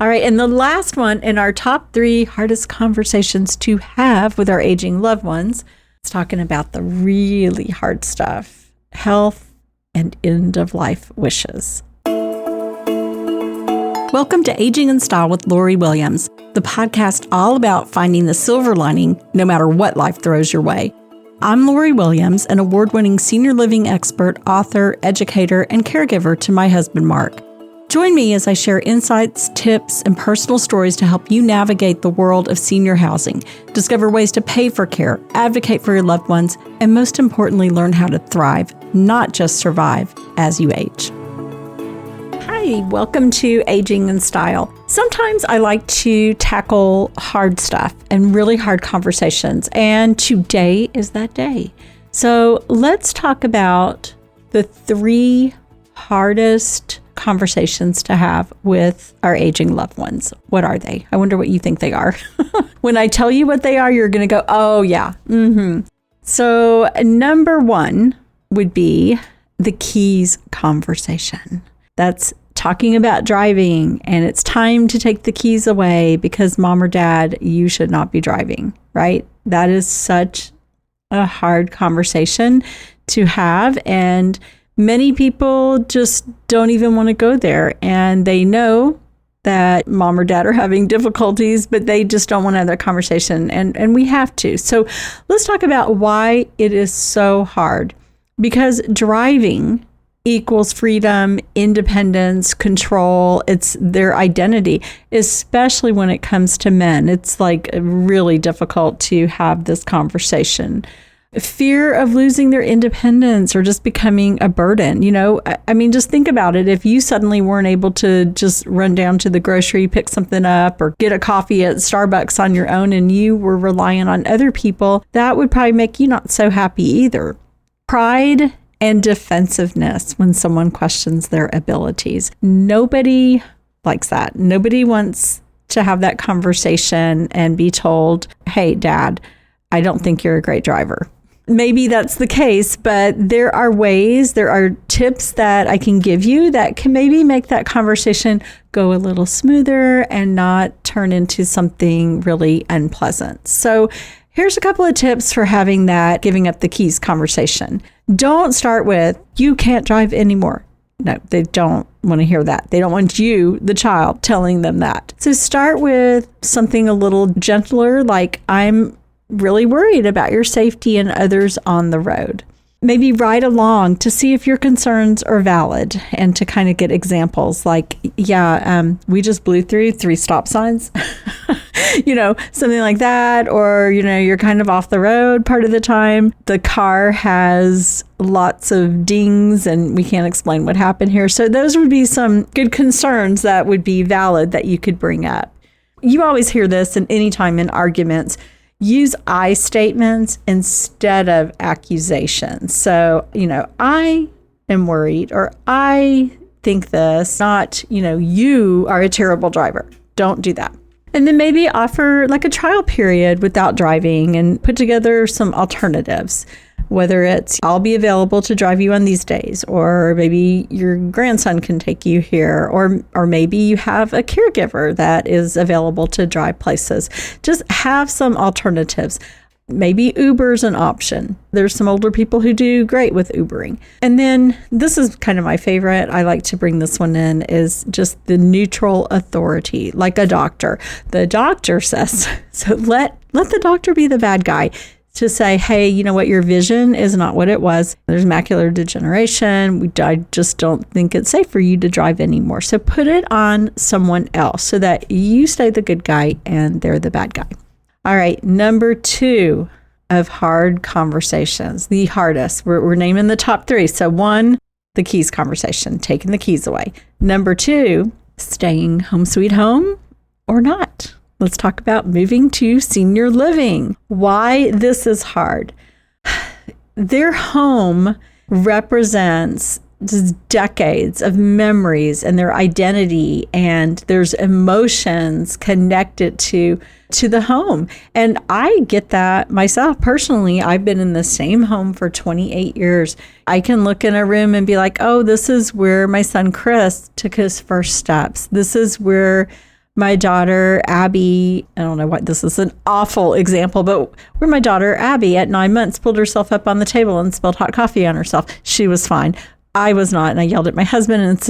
All right. And the last one in our top 3 hardest conversations to have with our aging loved ones, it's talking about the really hard stuff, health and end of life wishes. Welcome to Aging in Style with Lori Williams, the podcast all about finding the silver lining no matter what life throws your way. I'm Lori Williams, an award-winning senior living expert, author, educator, and caregiver to my husband, Mark. Join me as I share insights, tips, and personal stories to help you navigate the world of senior housing, discover ways to pay for care, advocate for your loved ones, and most importantly, learn how to thrive, not just survive, as you age. Hi, welcome to Aging in Style. Sometimes I like to tackle hard stuff and really hard conversations, and today is that day. So let's talk about the 3 hardest conversations to have with our aging loved ones. What are they? I wonder what you think they are. When I tell you what they are, you're going to go, oh yeah. So number 1 would be the keys conversation. That's talking about driving, and it's time to take the keys away because mom or dad, you should not be driving, right? That is such a hard conversation to have, and many people just don't even want to go there, and they know that mom or dad are having difficulties, but they just don't want to have that conversation, and we have to. So let's talk about why it is so hard, because driving equals freedom, independence, control. It's their identity, especially when it comes to men. It's like really difficult to have this conversation. Fear of losing their independence or just becoming a burden. I mean, just think about it. If you suddenly weren't able to just run down to the grocery, pick something up, or get a coffee at Starbucks on your own, and you were relying on other people, that would probably make you not so happy either. Pride and defensiveness when someone questions their abilities. Nobody likes that. Nobody wants to have that conversation and be told, hey, Dad, I don't think you're a great driver. Maybe that's the case, but there are tips that I can give you that can maybe make that conversation go a little smoother and not turn into something really unpleasant. So here's a couple of tips for having that giving up the keys conversation. Don't start with, you can't drive anymore. No, they don't want to hear that. They don't want you, the child, telling them that. So start with something a little gentler, like, I'm really worried about your safety and others on the road. Maybe ride along to see if your concerns are valid and to kind of get examples like, we just blew through 3 stop signs, something like that. Or, you're kind of off the road part of the time. The car has lots of dings and we can't explain what happened here. So those would be some good concerns that would be valid that you could bring up. You always hear this and anytime in arguments. Use I statements instead of accusations. So, I am worried, or I think this, not, you are a terrible driver. Don't do that. And then maybe offer like a trial period without driving and put together some alternatives, whether it's I'll be available to drive you on these days, or maybe your grandson can take you here, or maybe you have a caregiver that is available to drive places. Just have some alternatives. Maybe Uber's an option. There's some older people who do great with Ubering. And then this is kind of my favorite. I like to bring this one in, is just the neutral authority, like a doctor. The doctor says, so let the doctor be the bad guy. To say, hey, you know what, your vision is not what it was. There's macular degeneration. I just don't think it's safe for you to drive anymore. So put it on someone else so that you stay the good guy and they're the bad guy. All right, number 2 of hard conversations, the hardest. We're naming the top 3. So 1, the keys conversation, taking the keys away. Number 2, staying home sweet home or not. Let's talk about moving to senior living. Why this is hard. Their home represents just decades of memories and their identity, and there's emotions connected to the home. And I get that myself personally. I've been in the same home for 28 years. I can look in a room and be like, oh, this is where my son Chris took his first steps. This is where my daughter, Abby, I don't know what, this is an awful example, but where my daughter, Abby, at 9 months, pulled herself up on the table and spilled hot coffee on herself. She was fine. I was not, and I yelled at my husband, and it's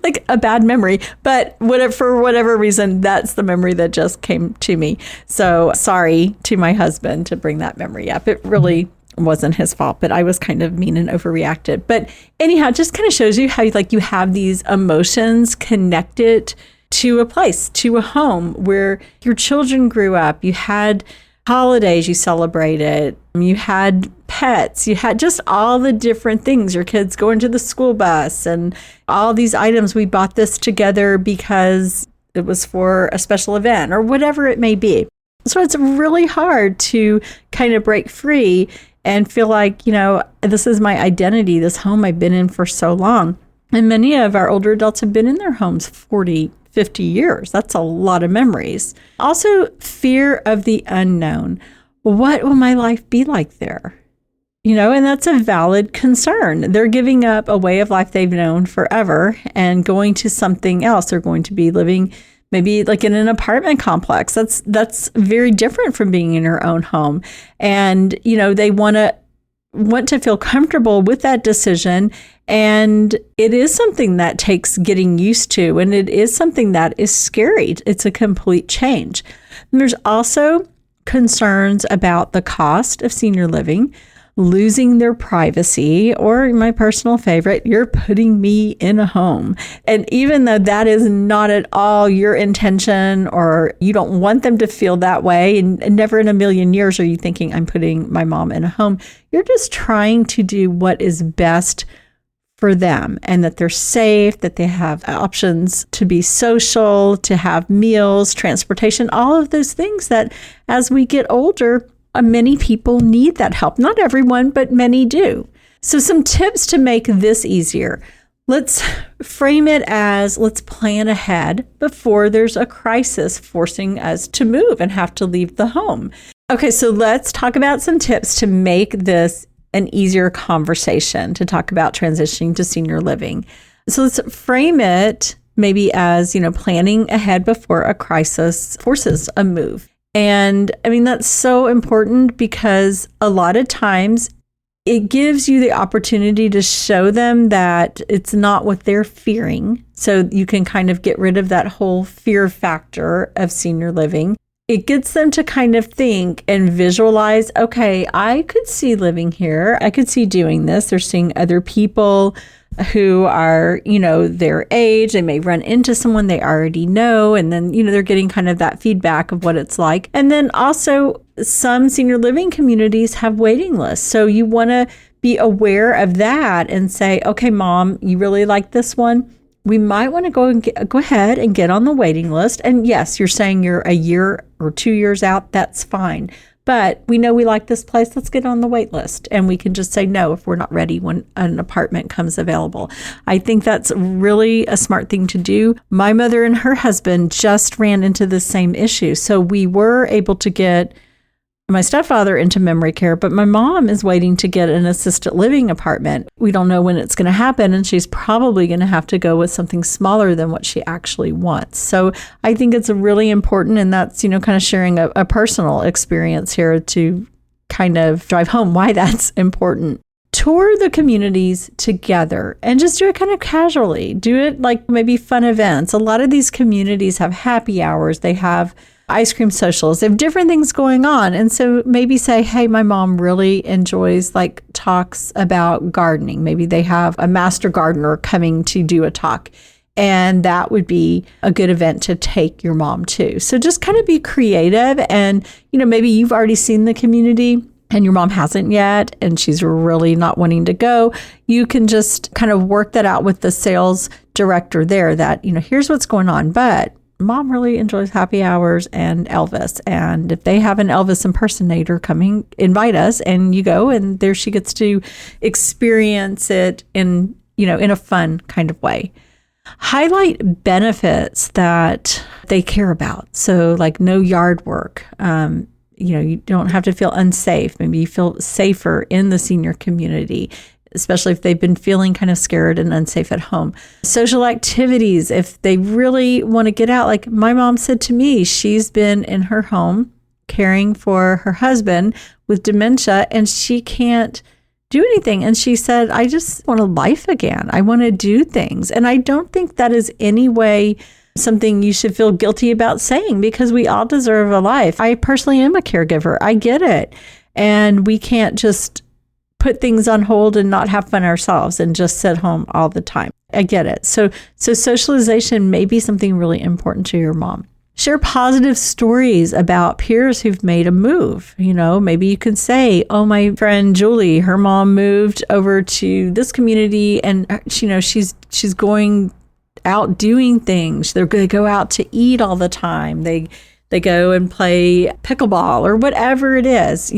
like a bad memory. But for whatever reason, that's the memory that just came to me. So sorry to my husband to bring that memory up. It really wasn't his fault, but I was kind of mean and overreacted. But anyhow, it just kind of shows you how you have these emotions connected to a place, to a home where your children grew up. You had holidays you celebrated. You had pets. You had just all the different things. Your kids going to the school bus and all these items. We bought this together because it was for a special event or whatever it may be. So it's really hard to kind of break free and feel like, this is my identity, this home I've been in for so long. And many of our older adults have been in their homes 40, 50 years. That's a lot of memories. Also, fear of the unknown. What will my life be like there? And that's a valid concern. They're giving up a way of life they've known forever and going to something else. They're going to be living maybe like in an apartment complex. That's very different from being in your own home. And, they want to feel comfortable with that decision. And it is something that takes getting used to. And it is something that is scary. It's a complete change. And there's also concerns about the cost of senior living, losing their privacy, or my personal favorite, you're putting me in a home. And even though that is not at all your intention, or you don't want them to feel that way, and never in a million years are you thinking, I'm putting my mom in a home, you're just trying to do what is best for them, and that they're safe, that they have options to be social, to have meals, transportation, all of those things that as we get older, many people need that help. Not everyone, but many do. So some tips to make this easier. Let's frame it as let's plan ahead before there's a crisis forcing us to move and have to leave the home. Okay, so let's talk about some tips to make this an easier conversation to talk about transitioning to senior living. So let's frame it maybe as, planning ahead before a crisis forces a move. And that's so important because a lot of times it gives you the opportunity to show them that it's not what they're fearing. So you can kind of get rid of that whole fear factor of senior living. It gets them to kind of think and visualize, okay, I could see living here. I could see doing this. They're seeing other people who are, their age. They may run into someone they already know. And then, they're getting kind of that feedback of what it's like. And then also some senior living communities have waiting lists. So you want to be aware of that and say, okay, Mom, you really like this one? We might want to go ahead and get on the waiting list. And yes, you're saying you're a year or 2 years out. That's fine. But we know we like this place. Let's get on the wait list. And we can just say no if we're not ready when an apartment comes available. I think that's really a smart thing to do. My mother and her husband just ran into the same issue. So we were able to get my stepfather into memory care, but my mom is waiting to get an assisted living apartment. We don't know when it's going to happen, and she's probably going to have to go with something smaller than what she actually wants. So I think it's really important, and that's, kind of sharing a personal experience here to kind of drive home why that's important. Tour the communities together and just do it kind of casually. Do it like maybe fun events. A lot of these communities have happy hours. They have ice cream socials. They have different things going on. And so maybe say, hey, my mom really enjoys talks about gardening. Maybe they have a master gardener coming to do a talk. And that would be a good event to take your mom to. So just kind of be creative. And, maybe you've already seen the community and your mom hasn't yet, and she's really not wanting to go. You can just kind of work that out with the sales director there that, here's what's going on. But Mom really enjoys happy hours and Elvis. And if they have an Elvis impersonator coming, invite us, and you go, and there she gets to experience it in a fun kind of way. Highlight benefits that they care about. So no yard work. You don't have to feel unsafe. Maybe you feel safer in the senior community. especially if they've been feeling kind of scared and unsafe at home. Social activities, if they really want to get out. Like my mom said to me, she's been in her home caring for her husband with dementia, and she can't do anything. And she said, I just want a life again. I want to do things. And I don't think that is any way something you should feel guilty about saying, because we all deserve a life. I personally am a caregiver. I get it. And we can't just put things on hold and not have fun ourselves and just sit home all the time. I get it. So socialization may be something really important to your mom. Share positive stories about peers who've made a move. Maybe you can say, oh, my friend Julie, her mom moved over to this community, and she's going out doing things. They're going to go out to eat all the time. They go and play pickleball or whatever it is.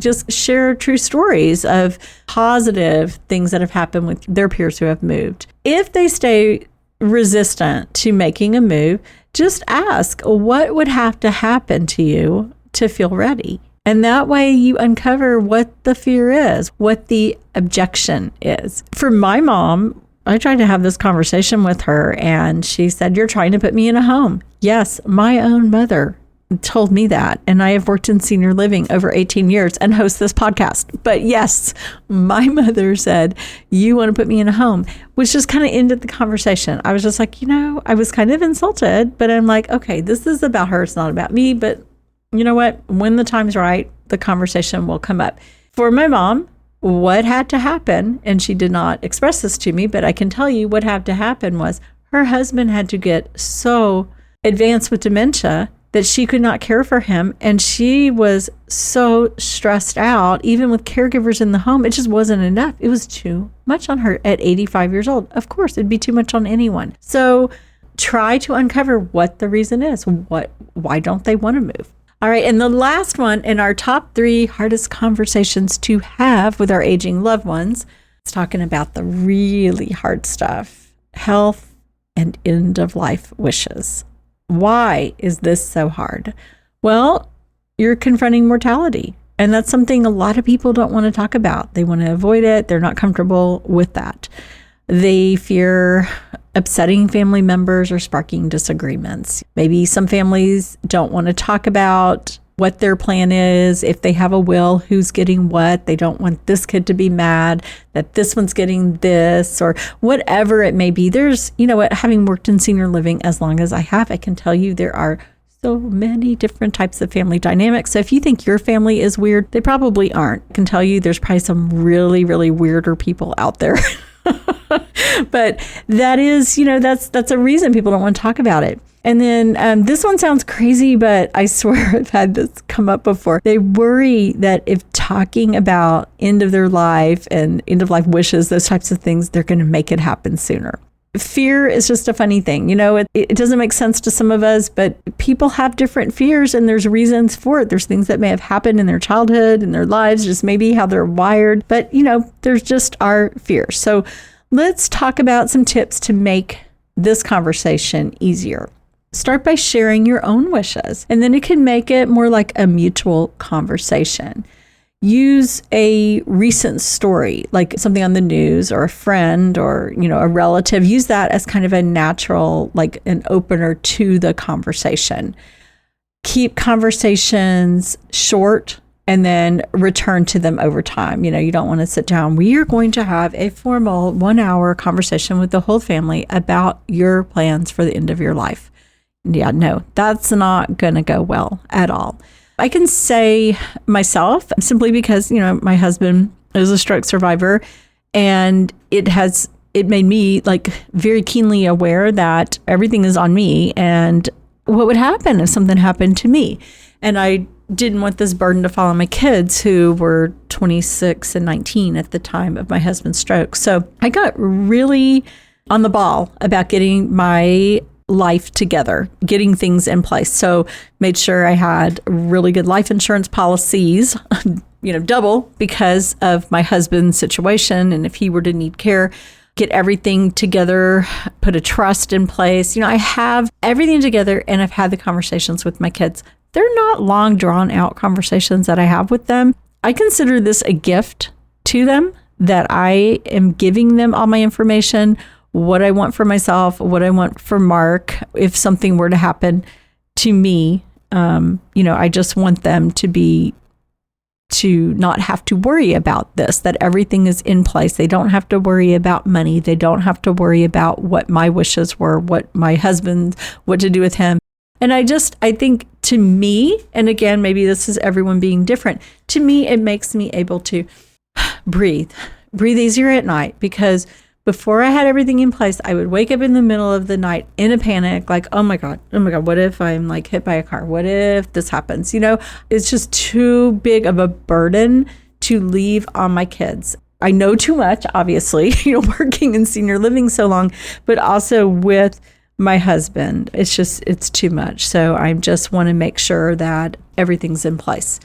Just share true stories of positive things that have happened with their peers who have moved. If they stay resistant to making a move, just ask, what would have to happen to you to feel ready? And that way you uncover what the fear is, what the objection is. For my mom, I tried to have this conversation with her, and she said, you're trying to put me in a home. Yes, my own mother told me that. And I have worked in senior living over 18 years and host this podcast. But yes, my mother said, you want to put me in a home, which just kind of ended the conversation. I was just like, I was kind of insulted, but I'm like, okay, this is about her. It's not about me. But you know what? When the time's right, the conversation will come up. For my mom, what had to happen, and she did not express this to me, but I can tell you what had to happen was her husband had to get so advanced with dementia that she could not care for him. And she was so stressed out, even with caregivers in the home. It just wasn't enough. It was too much on her at 85 years old. Of course, it'd be too much on anyone. So try to uncover what the reason is. Why don't they want to move? All right. And the last one in our top 3 hardest conversations to have with our aging loved ones, it's talking about the really hard stuff, health and end of life wishes. Why is this so hard? Well, you're confronting mortality. And that's something a lot of people don't want to talk about. They want to avoid it. They're not comfortable with that. They fear upsetting family members or sparking disagreements. Maybe some families don't want to talk about what their plan is. If they have a will, who's getting what. They don't want this kid to be mad that this one's getting this, or whatever it may be. There's, having worked in senior living as long as I have, I can tell you there are so many different types of family dynamics. So if you think your family is weird, they probably aren't. I can tell you there's probably some really, really weirder people out there. But that is, that's a reason people don't want to talk about it. And then this one sounds crazy, but I swear I've had this come up before. They worry that if talking about end of their life and end of life wishes, those types of things, they're going to make it happen sooner. Fear is just a funny thing. It doesn't make sense to some of us, but people have different fears and there's reasons for it. There's things that may have happened in their childhood, in their lives, just maybe how they're wired. But, there's just our fears. So let's talk about some tips to make this conversation easier. Start by sharing your own wishes, and then it can make it more like a mutual conversation. Use a recent story, like something on the news or a friend or, a relative. Use that as kind of a natural, like an opener to the conversation. Keep conversations short and then return to them over time. You don't want to sit down. We are going to have a formal 1-hour conversation with the whole family about your plans for the end of your life. Yeah, no, that's not going to go well at all. I can say myself, simply because, my husband is a stroke survivor, and it made me very keenly aware that everything is on me and what would happen if something happened to me. And I didn't want this burden to fall on my kids, who were 26 and 19 at the time of my husband's stroke. So I got really on the ball about getting my life together, getting things in place. So made sure I had really good life insurance policies, double because of my husband's situation. And if he were to need care, get everything together, put a trust in place. I have everything together, and I've had the conversations with my kids. They're not long drawn out conversations that I have with them. I consider this a gift to them that I am giving them all my information, what I want for myself, what I want for Mark, if something were to happen to me. I just want them to not have to worry about this, that everything is in place. They don't have to worry about money. They don't have to worry about what my wishes were, what my husband, what to do with him. And I think to me, and again, maybe this is everyone being different, to me, it makes me able to breathe easier at night, because before I had everything in place, I would wake up in the middle of the night in a panic, like, oh my God, what if I'm like hit by a car? What if this happens? It's just too big of a burden to leave on my kids. I know too much, obviously, working in senior living so long, but also with my husband, it's too much. So I just want to make sure that everything's in place.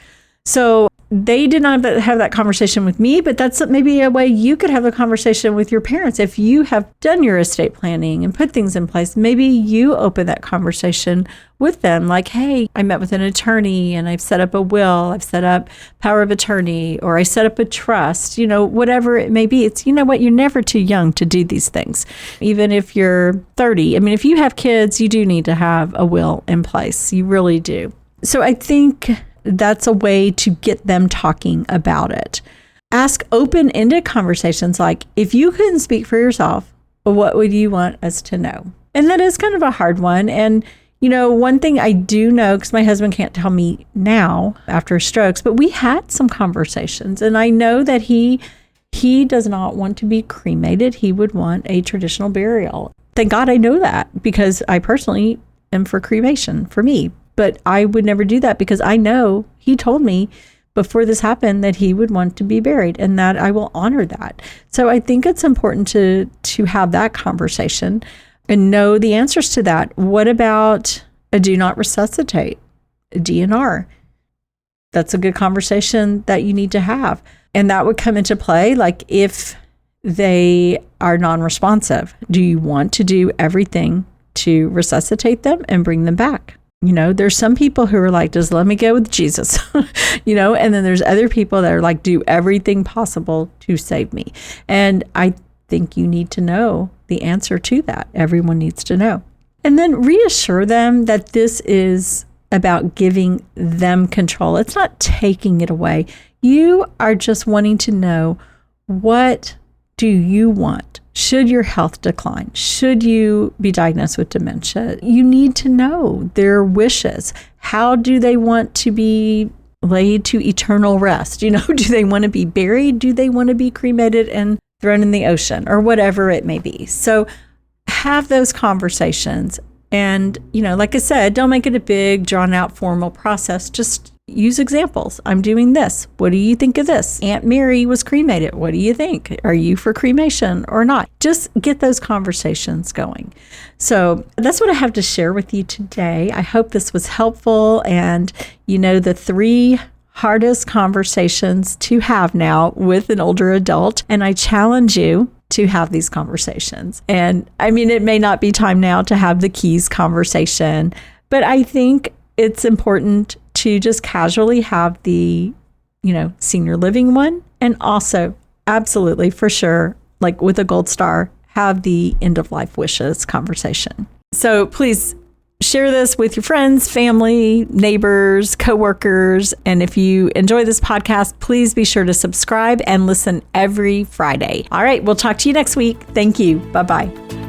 So they did not have that conversation with me, but that's maybe a way you could have a conversation with your parents. If you have done your estate planning and put things in place, maybe you open that conversation with them. Like, hey, I met with an attorney and I've set up a will, I've set up power of attorney, or I set up a trust, whatever it may be. It's, you're never too young to do these things. Even if you're 30, if you have kids, you do need to have a will in place. You really do. So I think that's a way to get them talking about it. Ask open-ended conversations like, if you couldn't speak for yourself, what would you want us to know? And that is kind of a hard one. And, one thing I do know, because my husband can't tell me now after strokes, but we had some conversations, and I know that he does not want to be cremated. He would want a traditional burial. Thank God I know that, because I personally am for cremation for me. But I would never do that, because I know he told me before this happened that he would want to be buried, and that I will honor that. So I think it's important to have that conversation and know the answers to that. What about a do not resuscitate, a DNR? That's a good conversation that you need to have. And that would come into play, like if they are non-responsive, do you want to do everything to resuscitate them and bring them back? There's some people who are like, just let me go with Jesus, and then there's other people that are like, do everything possible to save me. And I think you need to know the answer to that. Everyone needs to know. And then reassure them that this is about giving them control. It's not taking it away. You are just wanting to know, what do you want? Should your health decline? Should you be diagnosed with dementia? You need to know their wishes. How do they want to be laid to eternal rest? Do they want to be buried? Do they want to be cremated and thrown in the ocean, or whatever it may be? So have those conversations. And, like I said, don't make it a big, drawn out, formal process. Just use examples. I'm doing this. What do you think of this? Aunt Mary was cremated. What do you think? Are you for cremation or not? Just get those conversations going. So that's what I have to share with you today. I hope this was helpful. And, the 3 hardest conversations to have now with an older adult. And I challenge you to have these conversations. And it may not be time now to have the keys conversation, but I think it's important to just casually have the, senior living one. And also, absolutely, for sure, like with a gold star, have the end of life wishes conversation. So please share this with your friends, family, neighbors, coworkers. And if you enjoy this podcast, please be sure to subscribe and listen every Friday. All right, we'll talk to you next week. Thank you. Bye-bye.